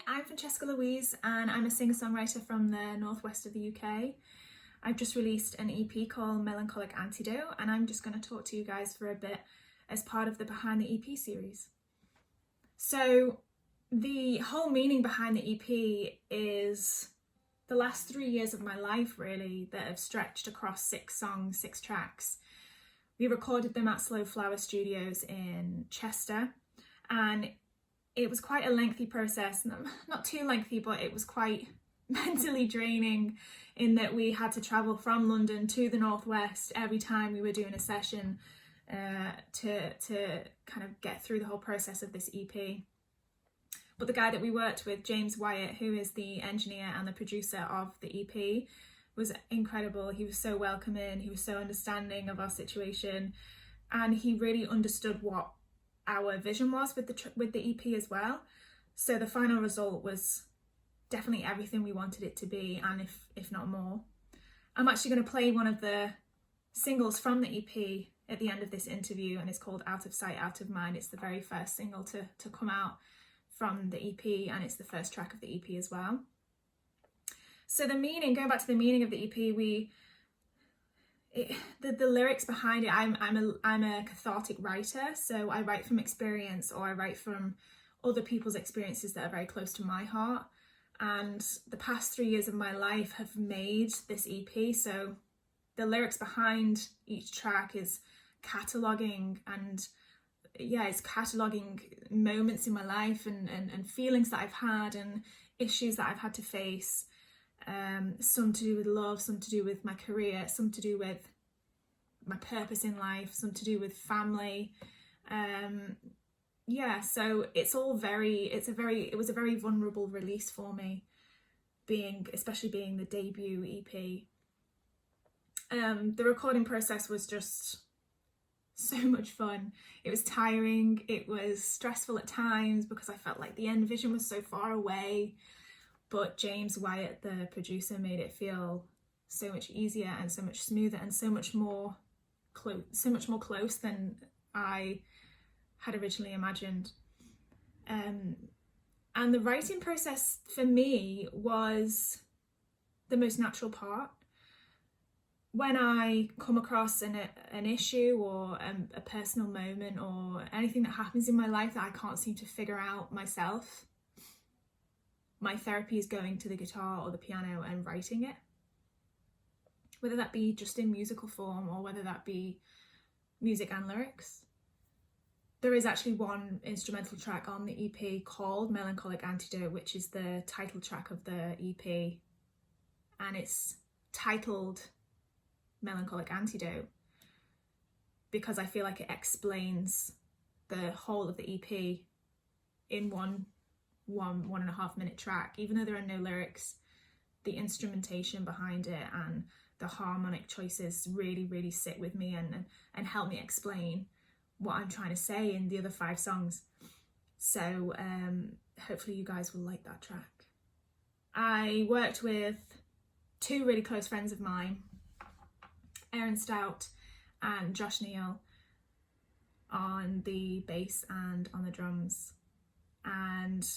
I'm Francesca Louise and I'm a singer-songwriter from the northwest of the UK. I've just released an EP called Melancholic, Antidote, and I'm just going to talk to you guys for a bit as part of the Behind the EP series. So the whole meaning behind the EP is the last 3 years of my life, really, that have stretched across 6 songs, 6 tracks. We recorded them at Slow Flower Studios in Chester, and it was quite a lengthy process, not too lengthy, but it was quite mentally draining in that we had to travel from London to the northwest every time we were doing a session to kind of get through the whole process of this EP. But the guy that we worked with, James Wyatt, who is the engineer and the producer of the EP, was incredible. He was so welcoming, he was so understanding of our situation, and he really understood what our vision was with the EP as well. So the final result was definitely everything we wanted it to be, and if not more. I'm actually going to play one of the singles from the EP at the end of this interview, and it's called Out of Sight, Out of Mind. It's the very first single to come out from the EP, and it's the first track of the EP as well. So the meaning, going back to the meaning of the EP, the lyrics behind it, I'm a cathartic writer, so I write from experience, or I write from other people's experiences that are very close to my heart. And the past 3 years of my life have made this EP, so the lyrics behind each track is cataloguing, and it's cataloguing moments in my life and feelings that I've had and issues that I've had to face. Some to do with love, some to do with my career, some to do with my purpose in life, some to do with family. So it was a very vulnerable release for me, especially being the debut EP. The recording process was just so much fun. It was tiring, it was stressful at times because I felt like the end vision was so far away. But James Wyatt, the producer, made it feel so much easier and so much smoother and so much more close than I had originally imagined. And the writing process for me was the most natural part. When I come across an issue or a personal moment or anything that happens in my life that I can't seem to figure out myself, my therapy is going to the guitar or the piano and writing it, whether that be just in musical form or whether that be music and lyrics. There is actually one instrumental track on the EP called Melancholic Antidote, which is the title track of the EP, and it's titled Melancholic Antidote because I feel like it explains the whole of the EP in one and a half minute track. Even though there are no lyrics, the instrumentation behind it and the harmonic choices really sit with me and help me explain what I'm trying to say in the other 5 songs. So hopefully you guys will like that track. I worked with 2 really close friends of mine, Aaron Stout and Josh Neal, on the bass and on the drums. And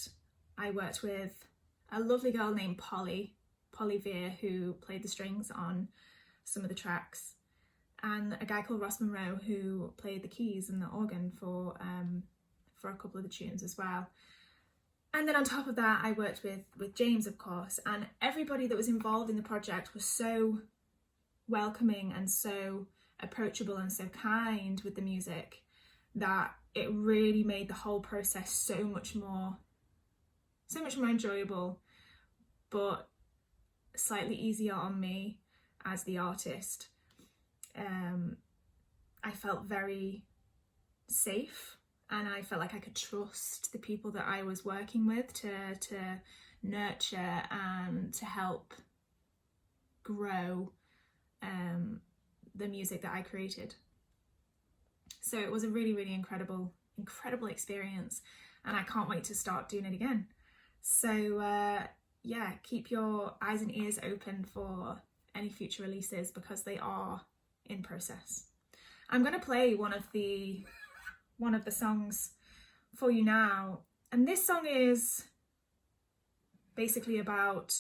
I worked with a lovely girl named Polly Veer, who played the strings on some of the tracks, and a guy called Ross Monroe, who played the keys and the organ for a couple of the tunes as well. And then on top of that, I worked with James, of course, and everybody that was involved in the project was so welcoming and so approachable and so kind with the music that it really made the whole process so much more enjoyable, but slightly easier on me as the artist. I felt very safe, and I felt like I could trust the people that I was working with to nurture and to help grow the music that I created. So it was a really incredible experience, and I can't wait to start doing it again. So keep your eyes and ears open for any future releases because they are in process. I'm going to play one of the songs for you now, and this song is basically about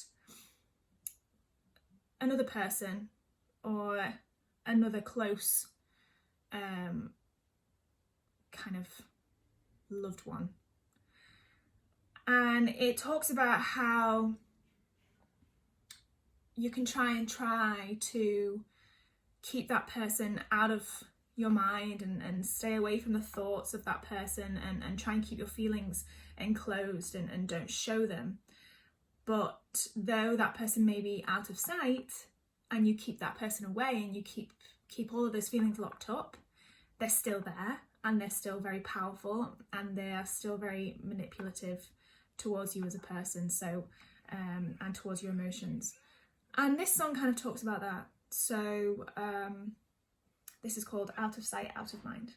another person or another close kind of loved one. And it talks about how you can try to keep that person out of your mind and stay away from the thoughts of that person and try and keep your feelings enclosed and don't show them. But though that person may be out of sight and you keep that person away and you keep all of those feelings locked up, they're still there and they're still very powerful and they are still very manipulative towards you as a person, so and towards your emotions. And this song kind of talks about that. So this is called Out of Sight, Out of Mind.